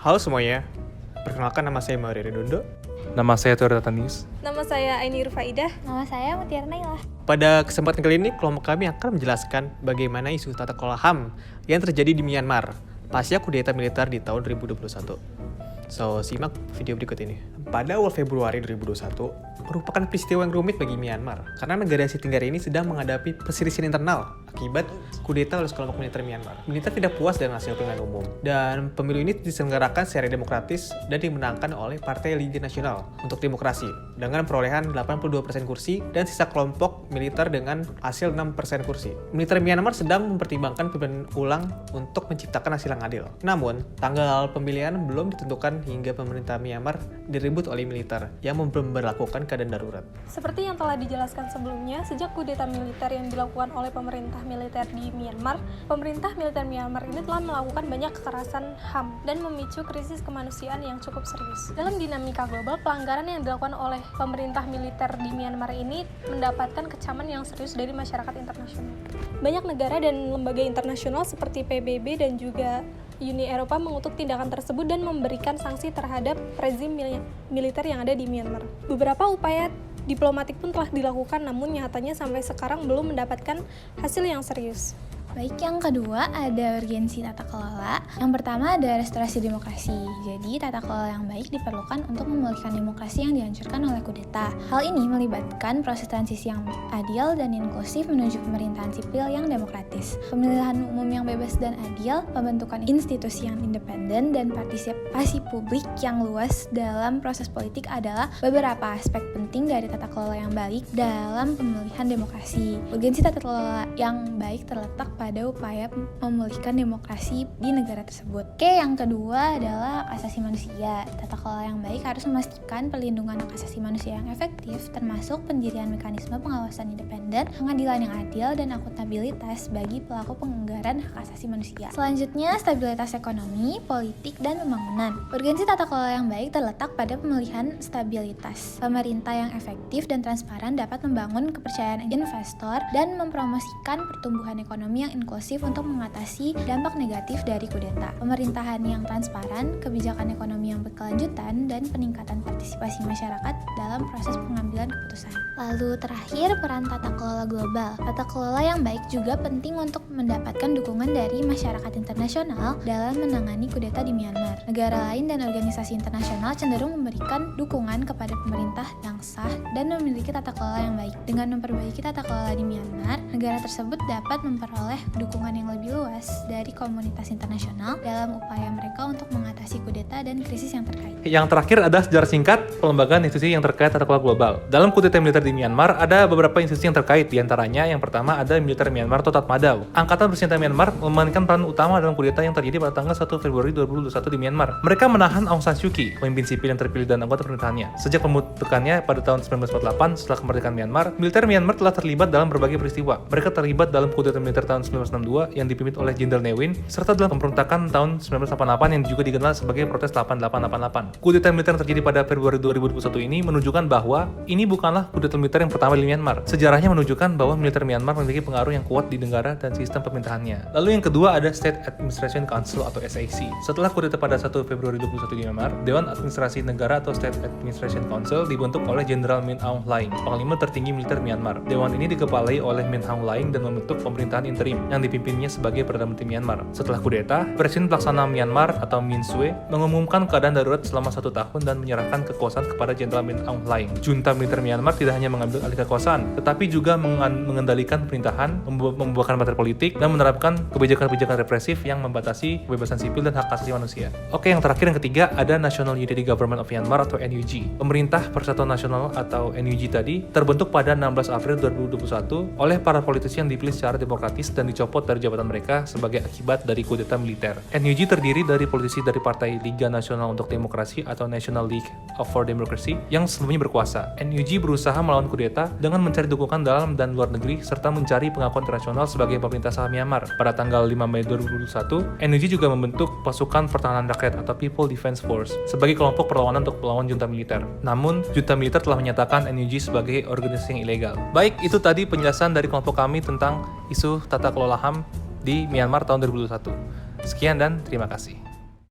Halo semuanya, perkenalkan nama saya Mario Redondo. Nama saya Tori Tatanius. Nama saya Aini Rufaidah. Nama saya Mutiara Nailah. Pada kesempatan kali ini, kelompok kami akan menjelaskan bagaimana isu tata kelola HAM yang terjadi di Myanmar pasca kudeta militer di tahun 2021. So, simak video berikut ini. Pada awal Februari 2021, merupakan peristiwa yang rumit bagi Myanmar karena negara Asia Tenggara ini sedang menghadapi perselisihan internal akibat kudeta oleh sekelompok militer Myanmar. Militer tidak puas dengan hasil pemilihan umum dan pemilu ini diselenggarakan secara demokratis dan dimenangkan oleh Partai Liga Nasional untuk Demokrasi dengan perolehan 82% kursi dan sisa kelompok militer dengan hasil 6% kursi. Militer Myanmar sedang mempertimbangkan pemilihan ulang untuk menciptakan hasil yang adil. Namun, tanggal pemilihan belum ditentukan hingga pemerintah Myanmar direbut oleh militer yang memberlakukan keadaan darurat. Seperti yang telah dijelaskan sebelumnya, sejak kudeta militer yang dilakukan oleh pemerintah militer di Myanmar, pemerintah militer Myanmar ini telah melakukan banyak kekerasan HAM dan memicu krisis kemanusiaan yang cukup serius. Dalam dinamika global, pelanggaran yang dilakukan oleh pemerintah militer di Myanmar ini mendapatkan kecaman yang serius dari masyarakat internasional. Banyak negara dan lembaga internasional seperti PBB dan juga Uni Eropa mengutuk tindakan tersebut dan memberikan sanksi terhadap rezim militer yang ada di Myanmar. Beberapa upaya diplomatik pun telah dilakukan, namun nyatanya sampai sekarang belum mendapatkan hasil yang serius. Baik, yang kedua ada urgensi tata kelola. Yang pertama ada restorasi demokrasi. Jadi, tata kelola yang baik diperlukan untuk memulihkan demokrasi yang dihancurkan oleh kudeta. Hal ini melibatkan proses transisi yang adil dan inklusif menuju pemerintahan sipil yang demokratis, pemilihan umum yang bebas dan adil, pembentukan institusi yang independen, dan partisipasi publik yang luas dalam proses politik adalah beberapa aspek penting dari tata kelola yang baik dalam pemulihan demokrasi. Urgensi tata kelola yang baik terletak pada upaya memulihkan demokrasi di negara tersebut. Oke, yang kedua adalah hak asasi manusia. Tata kelola yang baik harus memastikan perlindungan hak asasi manusia yang efektif, termasuk pendirian mekanisme pengawasan independen, pengadilan yang adil, dan akuntabilitas bagi pelaku pelanggaran hak asasi manusia. Selanjutnya, stabilitas ekonomi, politik, dan pembangunan. Urgensi tata kelola yang baik terletak pada pemulihan stabilitas. Pemerintah yang efektif dan transparan dapat membangun kepercayaan investor dan mempromosikan pertumbuhan ekonomi yang inklusif untuk mengatasi dampak negatif dari kudeta. Pemerintahan yang transparan, kebijakan ekonomi yang berkelanjutan, dan peningkatan partisipasi masyarakat dalam proses pengambilan keputusan. Lalu terakhir, peran tata kelola global. Tata kelola yang baik juga penting untuk mendapatkan dukungan dari masyarakat internasional dalam menangani kudeta di Myanmar. Negara lain dan organisasi internasional cenderung memberikan dukungan kepada pemerintah yang sah dan memiliki tata kelola yang baik. Dengan memperbaiki tata kelola di Myanmar, negara tersebut dapat memperoleh dukungan yang lebih luas dari komunitas internasional dalam upaya mereka untuk mengatasi kudeta dan krisis yang terkait. Yang terakhir adalah sejarah singkat pelembagaan institusi yang terkait tata kelola global. Dalam kudeta militer di Myanmar, ada beberapa institusi yang terkait. Di antaranya, yang pertama ada Militer Myanmar atau Tatmadaw. Angkatan bersenjata Myanmar memainkan peran utama dalam kudeta yang terjadi pada tanggal 1 Februari 2021 di Myanmar. Mereka menahan Aung San Suu Kyi, pemimpin sipil yang terpilih dan anggota pemerintahannya. Sejak pembentukannya pada tahun 1948 setelah kemerdekaan Myanmar, militer Myanmar telah terlibat dalam berbagai peristiwa. Mereka terlibat dalam kudeta militer tahun 1962 yang dipimpin oleh Jenderal Ne Win, serta dalam pemberontakan tahun 1988 yang juga dikenal sebagai Protes 8888. Kudeta militer yang terjadi pada Februari 2021 ini menunjukkan bahwa ini bukanlah kudeta militer yang pertama di Myanmar. Sejarahnya menunjukkan bahwa militer Myanmar memiliki pengaruh yang kuat di negara dan sistem pemerintahannya. Lalu yang kedua ada State Administration Council atau SAC. Setelah kudeta pada 1 Februari 2021 di Myanmar, Dewan Administrasi Negara atau State Administration Council dibentuk oleh Jenderal Min Aung Hlaing, panglima tertinggi militer Myanmar. Dewan ini dikepalai oleh Min Aung Hlaing dan membentuk pemerintahan interim yang dipimpinnya sebagai Perdana Menteri Myanmar. Setelah kudeta, Presiden Pelaksana Myanmar atau Min Sue mengumumkan keadaan darurat selama 1 tahun dan menyerahkan kekuasaan kepada Jenderal Min Aung Hlaing. Junta militer Myanmar tidak hanya mengambil alih kekuasaan, tetapi juga mengendalikan pemerintahan, membubarkan partai politik, dan menerapkan kebijakan-kebijakan represif yang membatasi kebebasan sipil dan hak asasi manusia. Oke, yang terakhir yang ketiga ada National Unity Government of Myanmar atau NUG. Pemerintah Persatuan Nasional atau NUG tadi terbentuk pada 16 April 2021 oleh para politisi yang dipilih secara demokratis dan dicopot dari jabatan mereka sebagai akibat dari kudeta militer. NUG terdiri dari politisi dari Partai Liga Nasional untuk Demokrasi atau National League for Democracy yang sebelumnya berkuasa. NUG berusaha melawan kudeta dengan mencari dukungan dalam dan luar negeri serta mencari pengakuan internasional sebagai pemerintah sah Myanmar. Pada tanggal 5 Mei 2021, NUG juga membentuk pasukan pertahanan rakyat atau People Defense Force sebagai kelompok perlawanan untuk melawan junta militer. Namun, junta militer telah menyatakan NUG sebagai organisasi yang ilegal. Baik, itu tadi penjelasan dari kelompok kami tentang isu tata kelola HAM di Myanmar tahun 2021. Sekian dan terima kasih.